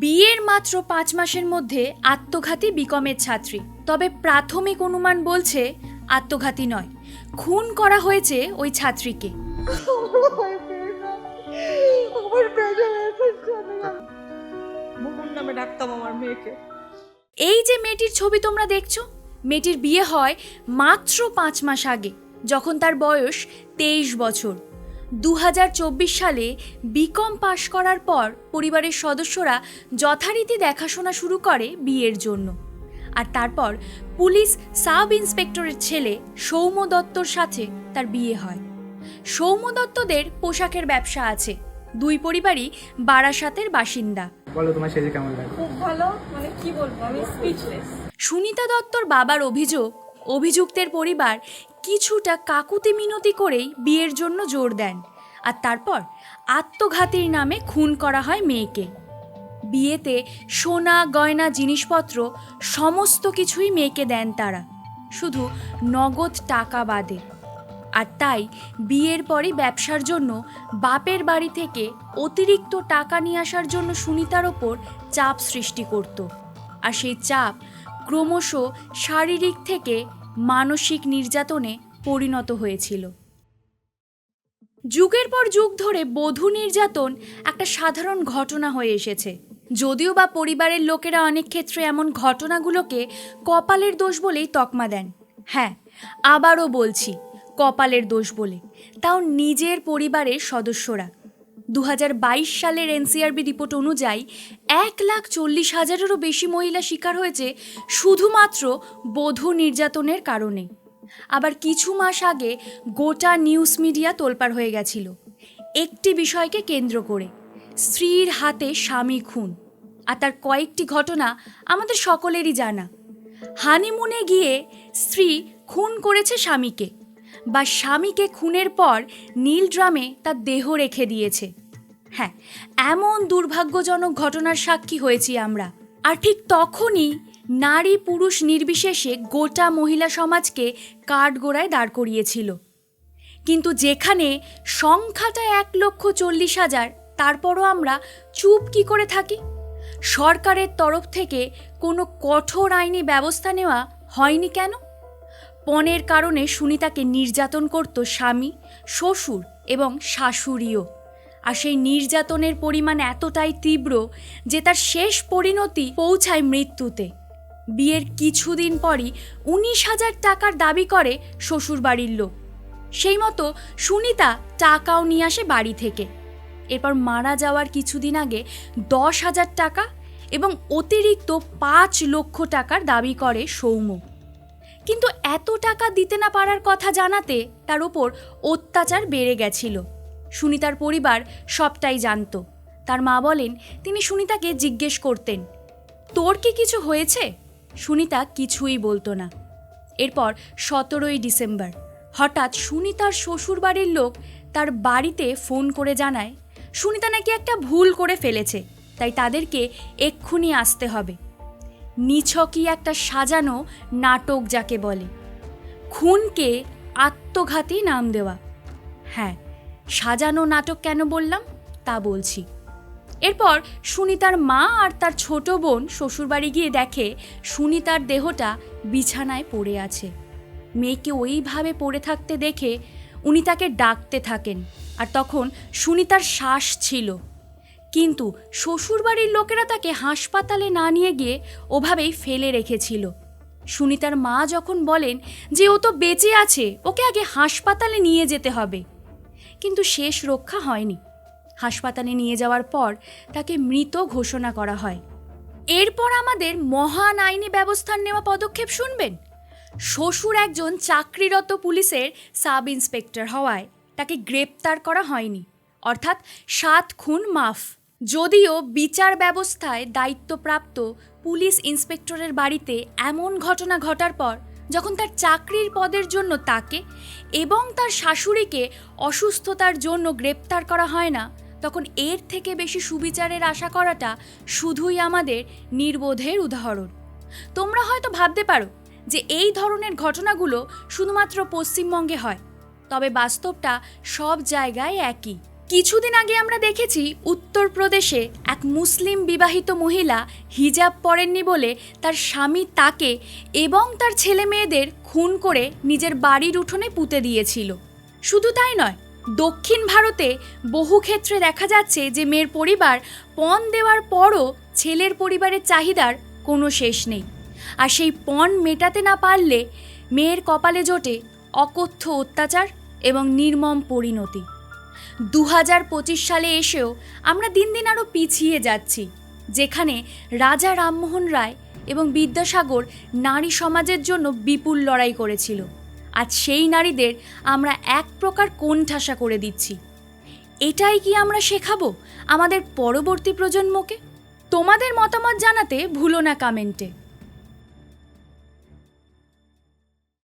বিয়ের মাত্র 5 মাসের মধ্যে আত্মঘাতী বিকমের ছাত্রী। তবে প্রাথমিক অনুমান বলছে আত্মঘাতী নয়, খুন করা হয়েছে ওই ছাত্রীকে। এই যে মেয়েটির ছবি তোমরা দেখছো, মেয়েটির বিয়ে হয় মাত্র 5 মাস আগে, যখন তার বয়স 23 বছর। 2024 সালে বিকম পাশ করার পর পরিবারের সদস্যরা যথারীতি দেখাশোনা শুরু করে বিয়ের জন্য। আর তারপর পুলিশ সাব ইন্সপেক্টরের ছেলে সৌম্য দত্তর সাথে তার বিয়ে হয়। সৌম্য দত্তদের পোশাকের ব্যবসা আছে। দুই পরিবারই বারাসাতের বাসিন্দা। বলো তোমার সেজে কেমন লাগে? খুব ভালো, মানে কি বলবো, আমি স্পিচলেস। সুনিতা দত্তর বাবার অভিযুক্তের পরিবার কিছুটা কাকুতি মিনতি করেই বিয়ের জন্য জোর দেন, আর তারপর আত্মঘাতীর নামে খুন করা হয় মেয়েকে। বিয়েতে সোনা গয়না জিনিসপত্র সমস্ত কিছুই মেয়েকে দেন তারা, শুধু নগদ টাকা বাদে। আর তাই বিয়ের পরই ব্যবসার জন্য বাপের বাড়ি থেকে অতিরিক্ত টাকা নিয়ে আসার জন্য সুনিতার ওপর চাপ সৃষ্টি করত। আর সেই চাপ ক্রমশ শারীরিক থেকে মানসিক নির্যাতনে পরিণত হয়েছিল। যুগের পর যুগ ধরে বধূ নির্যাতন একটা সাধারণ ঘটনা হয়ে এসেছে। যদিও বা পরিবারের লোকেরা অনেক ক্ষেত্রে এমন ঘটনাগুলোকে কপালের দোষ বলেই তকমা দেন। হ্যাঁ, আবারও বলছি, কপালের দোষ বলে, তাও নিজের পরিবারের সদস্যরা। 2022 সালের এনসিআরবি রিপোর্ট অনুযায়ী 1,40,000-এরও বেশি মহিলা শিকার হয়েছে শুধুমাত্র বধূ নির্যাতনের কারণে। আবার কিছু মাস আগে গোটা নিউজ মিডিয়া তোলপাড় হয়ে গেছিল একটি বিষয়কে কেন্দ্র করে, স্ত্রীর হাতে স্বামী খুন। আর তার কয়েকটি ঘটনা আমাদের সকলেরই জানা। হানিমুনে গিয়ে স্ত্রী খুন করেছে স্বামীকে, বা স্বামীকে খুনের পর নীল ড্রামে তার দেহ রেখে দিয়েছে। হ্যাঁ, এমন দুর্ভাগ্যজনক ঘটনার সাক্ষী হয়েছি আমরা। আর ঠিক তখনই নারী পুরুষ নির্বিশেষে গোটা মহিলা সমাজকে কাঠগোড়ায় দাঁড় করিয়েছিল। কিন্তু যেখানে সংখ্যাটা 1,40,000, তারপরও আমরা চুপ কি করে থাকি? সরকারের তরফ থেকে কোনো কঠোর আইনি ব্যবস্থা নেওয়া হয়নি কেন? পণের কারণে সুনিতাকে নির্যাতন করত স্বামী, শ্বশুর এবং শাশুড়িও। আর সেই নির্যাতনের পরিমাণ এতটাই তীব্র যে তার শেষ পরিণতি পৌঁছায় মৃত্যুতে। বিয়ের কিছুদিন পরই 19,000 টাকার দাবি করে শ্বশুর বাড়ির লোক। সেই মতো সুনিতা টাকাও নিয়ে আসে বাড়ি থেকে। এরপর মারা যাওয়ার কিছুদিন আগে 10,000 টাকা এবং অতিরিক্ত 5 লক্ষ টাকার দাবি করে সৌম্য। কিন্তু এত টাকা দিতে না পারার কথা জানাতে তার ওপর অত্যাচার বেড়ে গেছিল। সুনিতার পরিবার সবটাই জানত। তার মা বলেন, তিনি সুনিতাকে জিজ্ঞেস করতেন, তোর কি কিছু হয়েছে? সুনিতা কিছুই বলতো না। এরপর 17ই ডিসেম্বর হঠাৎ সুনিতার শ্বশুরবাড়ির লোক তার বাড়িতে ফোন করে জানায় সুনিতা নাকি একটা ভুল করে ফেলেছে, তাই তাদেরকে এক্ষুনি আসতে হবে। নিছকই একটা সাজানো নাটক যাকে বলে, খুনকে আত্মঘাতী নাম দেওয়া। হ্যাঁ, সাজানো নাটক কেন বললাম তা বলছি। এরপর সুনিতার মা আর তার ছোট বোন শ্বশুরবাড়ি গিয়ে দেখে সুনিতার দেহটা বিছানায় পড়ে আছে। মেয়েকে ওইভাবে পড়ে থাকতে দেখে উনি তাকে ডাকতে থাকেন, আর তখন সুনিতার শ্বাস ছিল। কিন্তু শ্বশুরবাড়ির লোকেরা তাকে হাসপাতালে না নিয়ে গিয়ে ওভাবেই ফেলে রেখেছিল। সুনিতার মা যখন বলেন যে ও তো বেঁচে আছে, ওকে আগে হাসপাতালে নিয়ে যেতে হবে, কিন্তু শেষ রক্ষা হয়নি। হাসপাতালে নিয়ে যাওয়ার পর তাকে মৃত ঘোষণা করা হয়। এরপর আমাদের মহান আইনি ব্যবস্থার নেওয়া পদক্ষেপ শুনবেন। শ্বশুর একজন চাকরিরত পুলিশের সাব ইন্সপেক্টর হওয়ায় তাকে গ্রেপ্তার করা হয়নি, অর্থাৎ 7 খুন মাফ। যদিও বিচার ব্যবস্থায় দায়িত্বপ্রাপ্ত পুলিশ ইন্সপেক্টরের বাড়িতে এমন ঘটনা ঘটার পর যখন তার চাকরির পদের জন্য তাকে এবং তার শাশুড়িকে অসুস্থতার জন্য গ্রেপ্তার করা হয় না, তখন এর থেকে বেশি সুবিচারের আশা করাটা শুধুই আমাদের নির্বোধের উদাহরণ। তোমরা হয়তো ভাবতে পারো যে এই ধরনের ঘটনাগুলো শুধুমাত্র পশ্চিমবঙ্গে হয়, তবে বাস্তবটা সব জায়গায় একই। কিছুদিন আগে আমরা দেখেছি উত্তরপ্রদেশে এক মুসলিম বিবাহিত মহিলা হিজাব পরেননি বলে তার স্বামী তাকে এবং তার ছেলে মেয়েদের খুন করে নিজের বাড়ির উঠোনে পুঁতে দিয়েছিল। শুধু তাই নয়, দক্ষিণ ভারতে বহু ক্ষেত্রে দেখা যাচ্ছে যে মেয়ের পরিবার পণ দেওয়ার পরও ছেলের পরিবারের চাহিদার কোনো শেষ নেই, আর সেই পণ মেটাতে না পারলে মেয়ের কপালে জোটে অকথ্য অত্যাচার এবং নির্মম পরিণতি। 2025 সালে এসেও আমরা দিন দিন আরও পিছিয়ে যাচ্ছি, যেখানে রাজা রামমোহন রায় এবং বিদ্যাসাগর নারী সমাজের জন্য বিপুল লড়াই করেছিল। আজ সেই নারীদের আমরা এক প্রকার কোণঠাসা করে দিচ্ছি। এটাই কি আমরা শেখাবো আমাদের পরবর্তী প্রজন্মকে? তোমাদের মতামত জানাতে ভুলো না কমেন্টে।